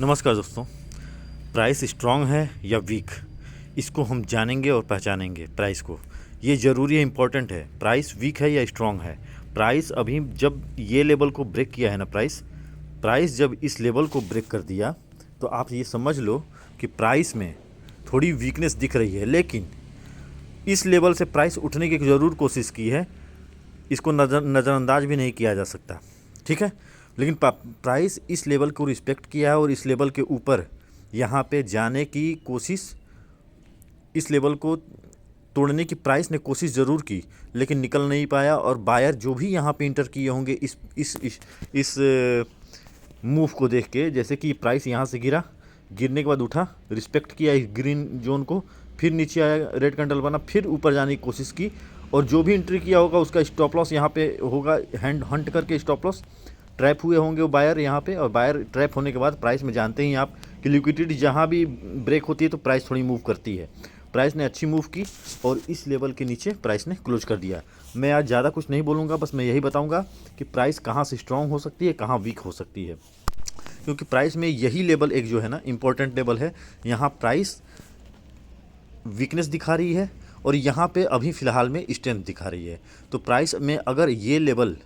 नमस्कार दोस्तों। Price strong है या वीक, इसको हम जानेंगे और पहचानेंगे। प्राइस को ये ज़रूरी है, इम्पोर्टेंट है। प्राइस वीक है या स्ट्रांग है। प्राइस अभी जब ये लेवल को ब्रेक किया है ना, प्राइस जब इस लेवल को ब्रेक कर दिया तो आप ये समझ लो कि प्राइस में थोड़ी वीकनेस दिख रही है। लेकिन इस लेवल से प्राइस उठने की ज़रूर कोशिश की है, इसको नज़रअंदाज भी नहीं किया जा सकता, ठीक है। लेकिन प्राइस इस लेवल को रिस्पेक्ट किया है और इस लेवल के ऊपर यहाँ पे जाने की कोशिश, इस लेवल को तोड़ने की प्राइस ने कोशिश ज़रूर की, लेकिन निकल नहीं पाया। और बायर जो भी यहाँ पे इंटर किए होंगे इस मूव को देख के, जैसे कि प्राइस यहाँ से गिरने के बाद उठा, रिस्पेक्ट किया इस ग्रीन जोन को, फिर नीचे आया, रेड कैंडल बना, फिर ऊपर जाने की कोशिश की। और जो भी एंट्री किया होगा उसका स्टॉप लॉस यहाँ पे होगा, हंट करके स्टॉप लॉस ट्रैप हुए होंगे वो बायर यहाँ पे। और बायर ट्रैप होने के बाद प्राइस में जानते ही आप कि लिक्विडिटी जहाँ भी ब्रेक होती है तो प्राइस थोड़ी मूव करती है। प्राइस ने अच्छी मूव की और इस लेवल के नीचे प्राइस ने क्लोज कर दिया। मैं आज ज़्यादा कुछ नहीं बोलूँगा, बस मैं यही बताऊँगा कि प्राइस कहाँ से स्ट्रांग हो सकती है, कहाँ वीक हो सकती है। क्योंकि प्राइस में यही लेवल एक जो है ना इम्पोर्टेंट लेवल है। यहाँ प्राइस वीकनेस दिखा रही है और यहाँ पे अभी फ़िलहाल में स्ट्रेंथ दिखा रही है। तो प्राइस में अगर ये लेवल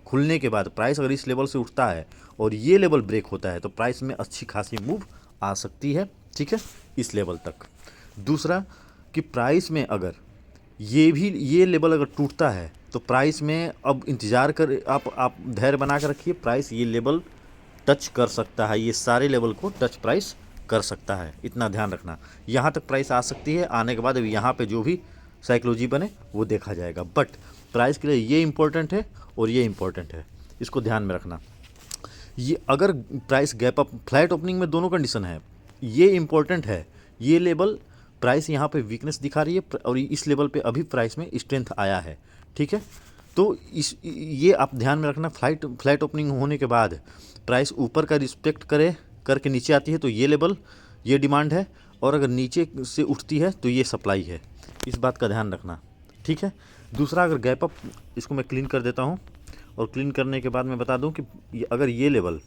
खुलने के बाद प्राइस अगर इस लेवल से उठता है और ये लेवल ब्रेक होता है तो प्राइस में अच्छी खासी मूव आ सकती है, ठीक है, इस लेवल तक। दूसरा कि प्राइस में अगर ये लेवल अगर टूटता है तो प्राइस में अब इंतज़ार कर, आप धैर्य बना कर रखिए। प्राइस ये लेवल टच कर सकता है, ये सारे लेवल को टच प्राइस कर सकता है, इतना ध्यान रखना। यहाँ तक प्राइस आ सकती है, आने के बाद अब यहाँ पे जो भी साइकोलॉजी बने वो देखा जाएगा। बट प्राइस के लिए ये इम्पोर्टेंट है और ये इम्पोर्टेंट है, इसको ध्यान में रखना। ये अगर price gap up flat opening में दोनों कंडीशन है, ये इम्पोर्टेंट है। ये लेवल प्राइस यहाँ पे वीकनेस दिखा रही है और इस लेवल पे अभी प्राइस में स्ट्रेंथ आया है, ठीक है। तो ये आप ध्यान में रखना। फ्लैट ओपनिंग होने के बाद प्राइस ऊपर का रिस्पेक्ट करके नीचे आती है तो ये लेवल, ये डिमांड है। और अगर नीचे से उठती है तो ये सप्लाई है, इस बात का ध्यान रखना, ठीक है। दूसरा, अगर गैप अप, इसको मैं क्लीन कर देता हूँ और क्लीन करने के बाद मैं बता दूँ कि अगर ये लेवल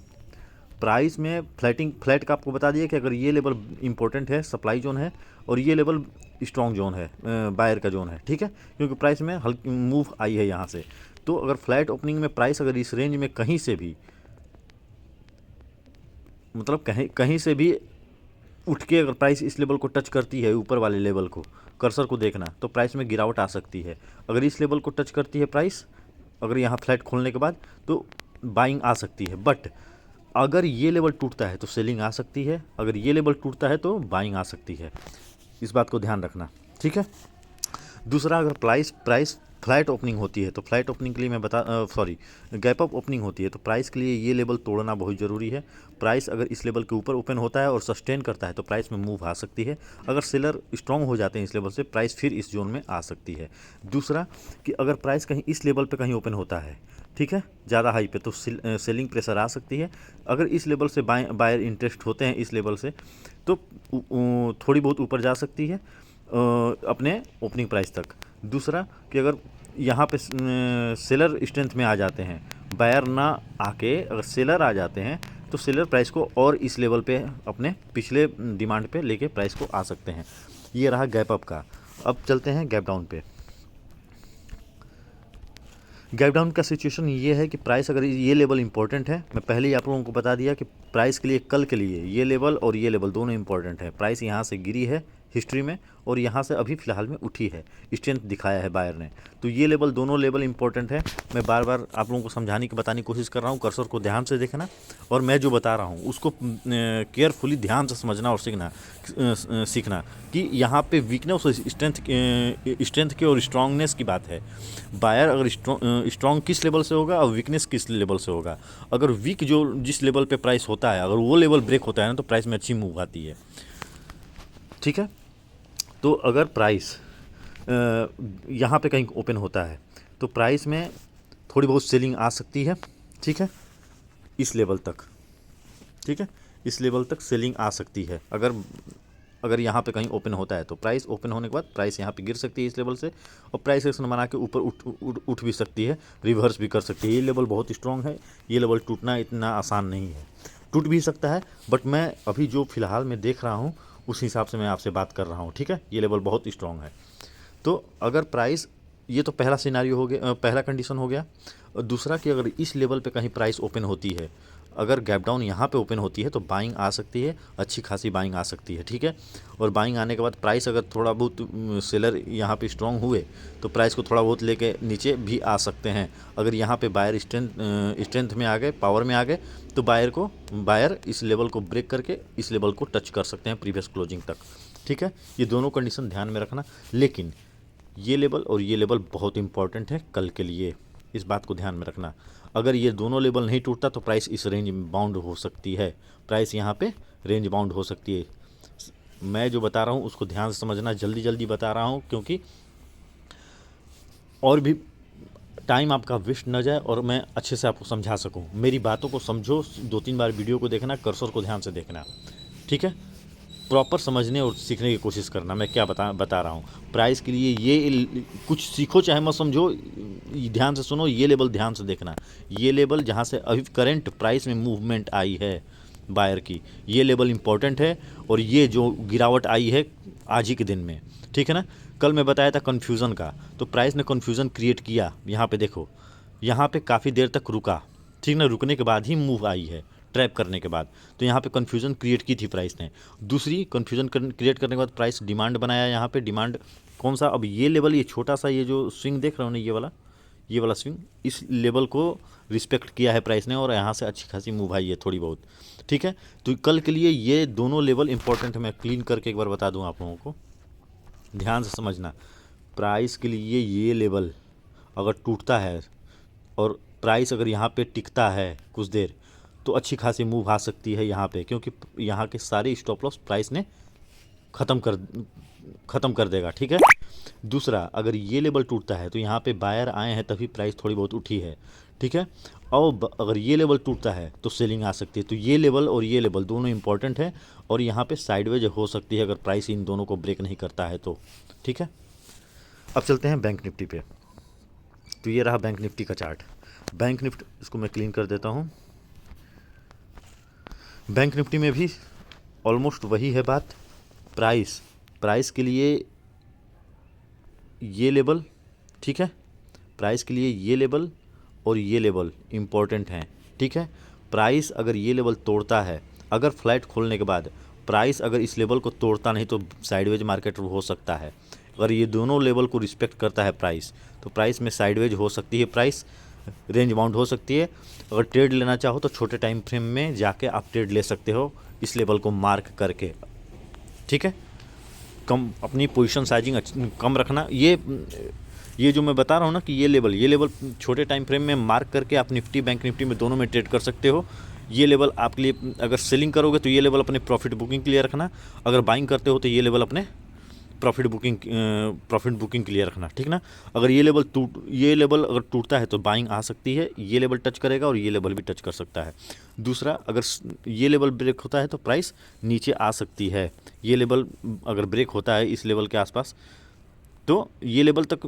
प्राइस में फ्लैट का आपको बता दिया कि अगर ये लेवल इंपॉर्टेंट है, सप्लाई जोन है, और ये लेवल स्ट्रॉन्ग जोन है, बायर का जोन है, ठीक है। क्योंकि प्राइस में हल्की मूव आई है यहाँ से। तो अगर फ्लैट ओपनिंग में प्राइस अगर इस रेंज में कहीं से भी, मतलब कहीं से भी उठ के अगर प्राइस इस लेवल को टच करती है, ऊपर वाले लेवल को, कर्सर को देखना, तो प्राइस में गिरावट आ सकती है। अगर इस लेवल को टच करती है प्राइस, अगर यहाँ फ्लैट खोलने के बाद, तो बाइंग आ सकती है। बट अगर ये लेवल टूटता है तो सेलिंग आ सकती है, अगर ये लेवल टूटता है तो बाइंग आ सकती है, इस बात को ध्यान रखना, ठीक है। दूसरा, अगर प्राइस फ्लैट ओपनिंग होती है तो फ्लैट ओपनिंग के लिए गैप अप ओपनिंग होती है तो प्राइस के लिए ये लेवल तोड़ना बहुत ज़रूरी है। प्राइस अगर इस लेवल के ऊपर ओपन होता है और सस्टेन करता है तो प्राइस में मूव आ सकती है। अगर सेलर स्ट्रांग हो जाते हैं इस लेवल से, प्राइस फिर इस जोन में आ सकती है। दूसरा कि अगर प्राइस कहीं इस लेवल पे कहीं ओपन होता है, ठीक है, ज़्यादा हाई पे, तो सेलिंग प्रेशर आ सकती है। अगर इस लेवल से बायर इंटरेस्ट होते हैं इस लेवल से, तो थोड़ी बहुत ऊपर जा सकती है अपने ओपनिंग प्राइस तक। दूसरा कि अगर यहाँ पे सेलर स्ट्रेंथ में आ जाते हैं, बायर ना आके अगर सेलर आ जाते हैं तो सेलर प्राइस को और इस लेवल पे अपने पिछले डिमांड पे लेके प्राइस को आ सकते हैं। ये रहा गैप अप का। अब चलते हैं गैप डाउन पे। गैप डाउन का सिचुएशन ये है कि प्राइस अगर ये लेवल इंपॉर्टेंट है, मैं पहले ही आप लोगों को बता दिया कि प्राइस के लिए, कल के लिए ये लेवल और ये लेवल दोनों इंपॉर्टेंट है। प्राइस यहाँ से गिरी है हिस्ट्री में और यहाँ से अभी फ़िलहाल में उठी है, स्ट्रेंथ दिखाया है बायर ने, तो ये लेवल, दोनों लेवल इंपॉर्टेंट है। मैं बार बार आप लोगों को समझाने की, बताने की कोशिश कर रहा हूँ। कर्सर को ध्यान से देखना और मैं जो बता रहा हूँ उसको केयरफुली ध्यान से समझना और सीखना कि यहाँ पे वीकनेस और स्ट्रेंथ की और स्ट्रांगनेस की बात है। बायर अगर स्ट्रांग किस लेवल से होगा और वीकनेस किस लेवल से होगा। अगर वीक जो जिस लेवल पे प्राइस होता है, अगर वो लेवल ब्रेक होता है ना, तो प्राइस में अच्छी मूव आती है, ठीक है। तो अगर प्राइस यहाँ पे कहीं ओपन होता है तो प्राइस में थोड़ी बहुत सेलिंग आ सकती है, ठीक है, इस लेवल तक, ठीक है, इस लेवल तक सेलिंग आ सकती है। अगर यहाँ पे कहीं ओपन होता है तो प्राइस ओपन होने के बाद प्राइस यहाँ पे गिर सकती है इस लेवल से, और प्राइस एक्शन बना के ऊपर उठ भी सकती है, रिवर्स भी कर सकती है। ये लेवल बहुत स्ट्रांग है, ये लेवल टूटना इतना आसान नहीं है। टूट भी सकता है, बट मैं अभी जो फ़िलहाल मैं देख रहा हूँ उस हिसाब से मैं आपसे बात कर रहा हूँ, ठीक है। ये लेवल बहुत स्ट्रॉन्ग है। तो अगर प्राइस, ये तो पहला सिनारियो हो गया, पहला कंडीशन हो गया। और दूसरा कि अगर इस लेवल पे कहीं प्राइस ओपन होती है, अगर गैप डाउन यहाँ पे ओपन होती है तो बाइंग आ सकती है, अच्छी खासी बाइंग आ सकती है, ठीक है। और बाइंग आने के बाद प्राइस अगर थोड़ा बहुत सेलर यहाँ पे स्ट्रांग हुए तो प्राइस को थोड़ा बहुत लेके नीचे भी आ सकते हैं। अगर यहाँ पे बायर स्ट्रेंथ में आ गए, पावर में आ गए, तो बायर इस लेवल को ब्रेक करके इस लेवल को टच कर सकते हैं प्रीवियस क्लोजिंग तक, ठीक है। ये दोनों कंडीशन ध्यान में रखना। लेकिन ये लेवल और ये लेवल बहुत इंपॉर्टेंट है कल के लिए, इस बात को ध्यान में रखना। अगर ये दोनों लेवल नहीं टूटता तो प्राइस इस रेंज में बाउंड हो सकती है, प्राइस यहाँ पे रेंज बाउंड हो सकती है। मैं जो बता रहा हूँ उसको ध्यान से समझना, जल्दी जल्दी बता रहा हूँ क्योंकि और भी टाइम आपका वेस्ट न जाए और मैं अच्छे से आपको समझा सकूँ। मेरी बातों को समझो, 2-3 बार वीडियो को देखना, कर्सर को ध्यान से देखना, ठीक है। प्रॉपर समझने और सीखने की कोशिश करना मैं क्या बता रहा हूँ। प्राइस के लिए ये कुछ सीखो चाहे मत समझो, ध्यान से सुनो, ये लेवल ध्यान से देखना। ये लेवल जहाँ से अभी करंट प्राइस में मूवमेंट आई है बायर की, ये लेवल इंपॉर्टेंट है। और ये जो गिरावट आई है आज ही के दिन में, ठीक है ना। कल मैं बताया था कन्फ्यूज़न का, तो प्राइस ने कन्फ्यूज़न क्रिएट किया। यहाँ पे देखो, यहाँ पे काफ़ी देर तक रुका, ठीक ना, रुकने के बाद ही मूव आई है, ट्रैप करने के बाद। तो यहाँ पे कन्फ्यूज़न क्रिएट की थी प्राइस ने। दूसरी कन्फ्यूज़न क्रिएट करने के बाद प्राइस डिमांड बनाया। यहाँ पे डिमांड कौन सा, अब ये लेवल, ये छोटा सा ये जो स्विंग देख रहे हो ना, ये वाला स्विंग, इस लेवल को रिस्पेक्ट किया है प्राइस ने और यहाँ से अच्छी खासी मूव आई है थोड़ी बहुत, ठीक है। तो कल के लिए ये दोनों लेवल इंपॉर्टेंट है। मैं क्लीन करके एक बार बता दूँ आप लोगों को, ध्यान से समझना। प्राइस के लिए ये लेवल अगर टूटता है और प्राइस अगर यहाँ पे टिकता है कुछ देर, तो अच्छी खासी मूव आ सकती है यहाँ पे, क्योंकि यहाँ के सारे स्टॉप लॉस प्राइस ने ख़त्म कर देगा, ठीक है। दूसरा, अगर ये लेवल टूटता है तो यहाँ पे बायर आए हैं तभी प्राइस थोड़ी बहुत उठी है, ठीक है। और अगर ये लेवल टूटता है तो सेलिंग आ सकती है। तो ये लेवल और ये लेवल दोनों इंपॉर्टेंट है और यहाँ पे साइडवेज हो सकती है अगर प्राइस इन दोनों को ब्रेक नहीं करता है तो, ठीक है। अब चलते हैं बैंक निफ्टी पे। तो ये रहा बैंक निफ्टी का चार्ट। बैंक निफ्टी, इसको मैं क्लीन कर देता हूँ। बैंक निफ्टी में भी ऑलमोस्ट वही है बात। प्राइस के लिए ये लेवल, ठीक है, प्राइस के लिए ये लेवल और ये लेवल इम्पॉर्टेंट हैं, ठीक है। प्राइस अगर ये लेवल तोड़ता है, अगर फ्लैट खोलने के बाद प्राइस अगर इस लेवल को तोड़ता नहीं तो साइडवेज मार्केट हो सकता है। अगर ये दोनों लेवल को रिस्पेक्ट करता है प्राइस, तो प्राइस में साइडवेज हो सकती है, प्राइस रेंज बाउंड हो सकती है। अगर ट्रेड लेना चाहो तो छोटे टाइम फ्रेम में जाके आप ट्रेड ले सकते हो इस लेवल को मार्क करके, ठीक है। कम अपनी पोजीशन साइजिंग कम रखना। ये जो मैं बता रहा हूँ ना कि ये लेवल छोटे टाइम फ्रेम में मार्क करके आप निफ्टी, बैंक निफ्टी में दोनों में ट्रेड कर सकते हो। ये लेवल आपके लिए, अगर सेलिंग करोगे तो ये लेवल अपने प्रॉफिट बुकिंग के लिए रखना, अगर बाइंग करते हो तो ये लेवल अपने प्रॉफिट बुकिंग के लिए रखना, ठीक ना। अगर ये लेवल अगर टूटता है तो बाइंग आ सकती है, ये लेवल टच करेगा और ये लेवल भी टच कर सकता है। दूसरा, अगर ये लेवल ब्रेक होता है तो प्राइस नीचे आ सकती है। ये लेवल अगर ब्रेक होता है इस लेवल के आसपास तो ये लेवल तक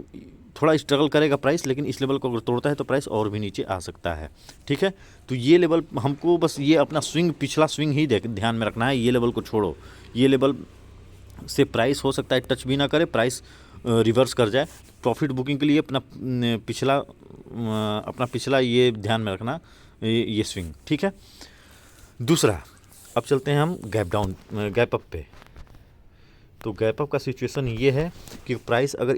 थोड़ा स्ट्रगल करेगा प्राइस, लेकिन इस लेवल को अगर तोड़ता है तो प्राइस और भी नीचे आ सकता है, ठीक है। तो ये लेवल हमको बस ये अपना पिछला स्विंग ही ध्यान में रखना है। ये लेवल को छोड़ो, ये लेवल से प्राइस हो सकता है टच भी ना करे, प्राइस रिवर्स कर जाए। प्रॉफिट बुकिंग के लिए अपना पिछला ये ध्यान में रखना, ये स्विंग, ठीक है। दूसरा, अब चलते हैं हम गैप अप पे। तो गैप अप का सिचुएशन ये है कि प्राइस अगर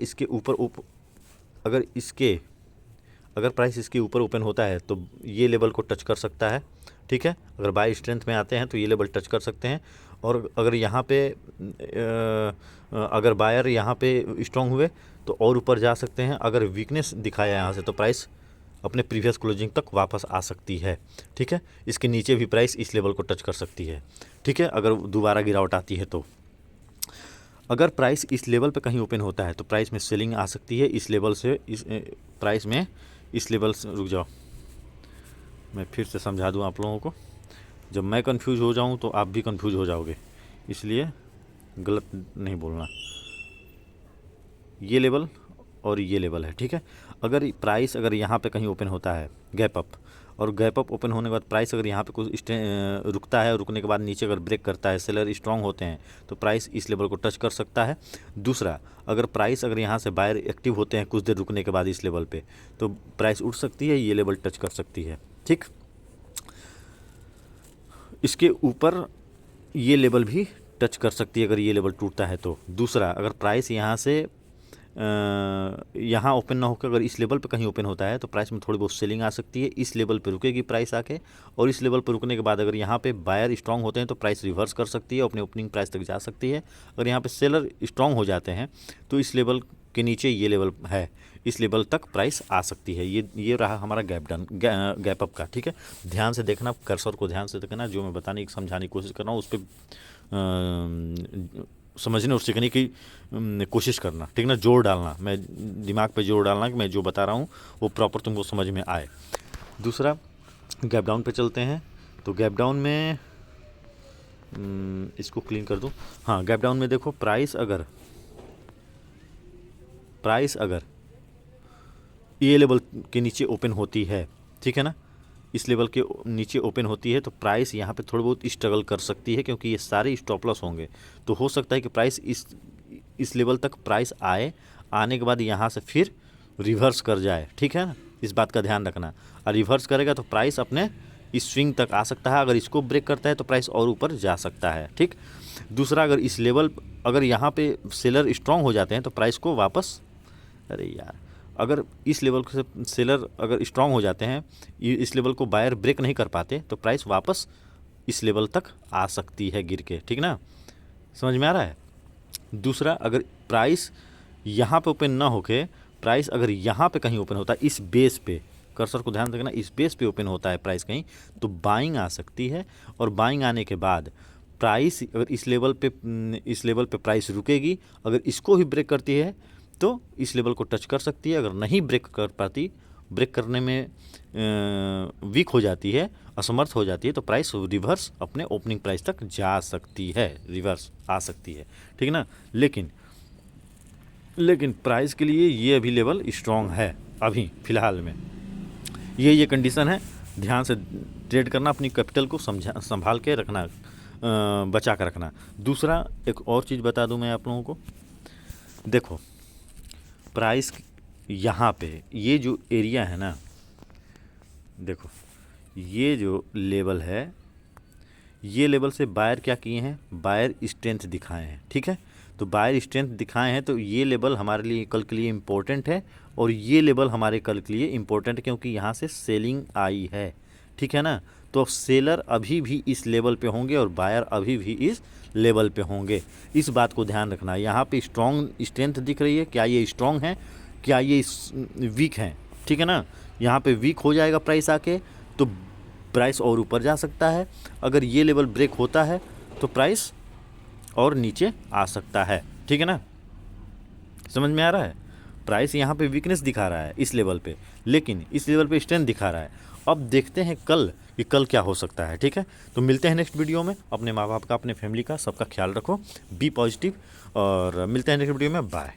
प्राइस इसके ऊपर ओपन होता है तो ये लेवल को टच कर सकता है, ठीक है। अगर बाय स्ट्रेंथ में आते हैं तो ये लेवल टच कर सकते हैं। और अगर यहाँ पे अगर बायर यहाँ पे स्ट्रांग हुए तो और ऊपर जा सकते हैं। अगर वीकनेस दिखाया यहाँ से तो प्राइस अपने प्रीवियस क्लोजिंग तक वापस आ सकती है, ठीक है। इसके नीचे भी प्राइस इस लेवल को टच कर सकती है, ठीक है, अगर दोबारा गिरावट आती है तो। अगर प्राइस इस लेवल पे कहीं ओपन होता है तो प्राइस में सेलिंग आ सकती है इस लेवल से। रुक जाओ, मैं फिर से समझा दूं आप लोगों को। जब मैं कंफ्यूज हो जाऊं तो आप भी कंफ्यूज हो जाओगे, इसलिए गलत नहीं बोलना। ये लेवल और ये लेवल है, ठीक है। अगर प्राइस अगर यहाँ पे कहीं ओपन होता है गैप अप और गैप अप ओपन होने के बाद प्राइस अगर यहाँ पे कुछ रुकता है, रुकने के बाद नीचे अगर ब्रेक करता है, सेलर स्ट्रांग होते हैं तो प्राइस इस लेवल को टच कर सकता है। दूसरा, अगर प्राइस अगर यहाँ से बायर एक्टिव होते हैं कुछ देर रुकने के बाद इस लेवल पे, तो प्राइस उठ सकती है, ये लेवल टच कर सकती है। ठीक, इसके ऊपर ये लेवल भी टच कर सकती है अगर ये लेवल टूटता है तो। दूसरा, अगर प्राइस यहाँ से यहाँ ओपन ना होकर अगर इस लेवल पे कहीं ओपन होता है तो प्राइस में थोड़ी बहुत सेलिंग आ सकती है। इस लेवल पे रुकेगी प्राइस आके, और इस लेवल पे रुकने के बाद अगर यहाँ पे बायर स्ट्रांग होते हैं तो प्राइस रिवर्स कर सकती है, अपने ओपनिंग प्राइस तक जा सकती है। अगर यहाँ पे सेलर स्ट्रांग हो जाते हैं तो इस लेवल के नीचे ये लेवल है, इस लेवल तक प्राइस आ सकती है। ये रहा हमारा गैप अप का। ठीक है, ध्यान से देखना, कर्सर को ध्यान से देखना, जो मैं बताने की समझाने की कोशिश कर रहा हूँ उस पर समझने और सीखने की कोशिश करना। ठीक ना, जोर डालना, मैं दिमाग पे जोर डालना कि मैं जो बता रहा हूँ वो प्रॉपर तुमको समझ में आए। दूसरा, गैप डाउन पे चलते हैं। तो गैप डाउन में इसको क्लीन कर दूँ। हाँ, गैप डाउन में देखो, प्राइस अगर ये लेवल के नीचे ओपन होती है, ठीक है ना, इस लेवल के नीचे ओपन होती है तो प्राइस यहाँ पे थोड़ी बहुत स्ट्रगल कर सकती है, क्योंकि ये सारे स्टॉप लॉस होंगे। तो हो सकता है कि प्राइस इस लेवल तक प्राइस आने के बाद यहाँ से फिर रिवर्स कर जाए। ठीक है ना, इस बात का ध्यान रखना। और रिवर्स करेगा तो प्राइस अपने इस स्विंग तक आ सकता है। अगर इसको ब्रेक करता है तो प्राइस और ऊपर जा सकता है। ठीक, दूसरा, अगर इस लेवल अगर यहाँ पे सेलर स्ट्रांग हो जाते हैं तो प्राइस को वापस, अगर इस लेवल से सेलर अगर स्ट्रांग हो जाते हैं, इस लेवल को बायर ब्रेक नहीं कर पाते तो प्राइस वापस इस लेवल तक आ सकती है गिर के। ठीक ना, समझ में आ रहा है। दूसरा, अगर प्राइस यहाँ पे ओपन ना होके प्राइस अगर यहाँ पे कहीं ओपन होता है, इस बेस पे, कर्सर को ध्यान रखना, इस बेस पे ओपन होता है प्राइस कहीं, तो बाइंग आ सकती है। और बाइंग आने के बाद प्राइस अगर इस लेवल पे प्राइस रुकेगी, अगर इसको ही ब्रेक करती है तो इस लेवल को टच कर सकती है। अगर नहीं ब्रेक कर पाती, ब्रेक करने में वीक हो जाती है, असमर्थ हो जाती है, तो प्राइस रिवर्स अपने ओपनिंग प्राइस तक जा सकती है, रिवर्स आ सकती है। ठीक ना, लेकिन प्राइस के लिए ये अभी लेवल स्ट्रांग है अभी फ़िलहाल में। ये कंडीशन है, ध्यान से ट्रेड करना, अपनी कैपिटल को संभाल के रखना, बचा कर रखना। दूसरा, एक और चीज़ बता दूं मैं आप लोगों को, देखो प्राइस यहाँ पे ये जो एरिया है ना, देखो ये जो लेवल है, ये लेवल से बायर क्या किए हैं, बायर स्ट्रेंथ दिखाए हैं। ठीक है, तो बायर स्ट्रेंथ दिखाए हैं तो ये लेवल हमारे लिए कल के लिए इम्पोर्टेंट है, और ये लेवल हमारे कल के लिए इम्पोर्टेंट है क्योंकि यहाँ से सेलिंग आई है। ठीक है ना, तो सेलर अभी भी इस लेवल पे होंगे और बायर अभी भी इस लेवल पे होंगे। इस बात को ध्यान रखना। यहाँ पे स्ट्रॉन्ग स्ट्रेंथ दिख रही है, क्या ये स्ट्रॉन्ग है, क्या ये वीक है। ठीक है ना, यहाँ पे वीक हो जाएगा प्राइस आके तो प्राइस और ऊपर जा सकता है। अगर ये लेवल ब्रेक होता है तो प्राइस और नीचे आ सकता है। ठीक है ना, समझ में आ रहा है। प्राइस यहाँ पे वीकनेस दिखा रहा है इस लेवल पे, लेकिन इस लेवल पे स्ट्रेंथ दिखा रहा है। अब देखते हैं कल कि कल क्या हो सकता है। ठीक है, तो मिलते हैं नेक्स्ट वीडियो में। अपने माँ बाप का, अपने फैमिली का, सबका ख्याल रखो, बी पॉजिटिव, और मिलते हैं नेक्स्ट वीडियो में। बाय।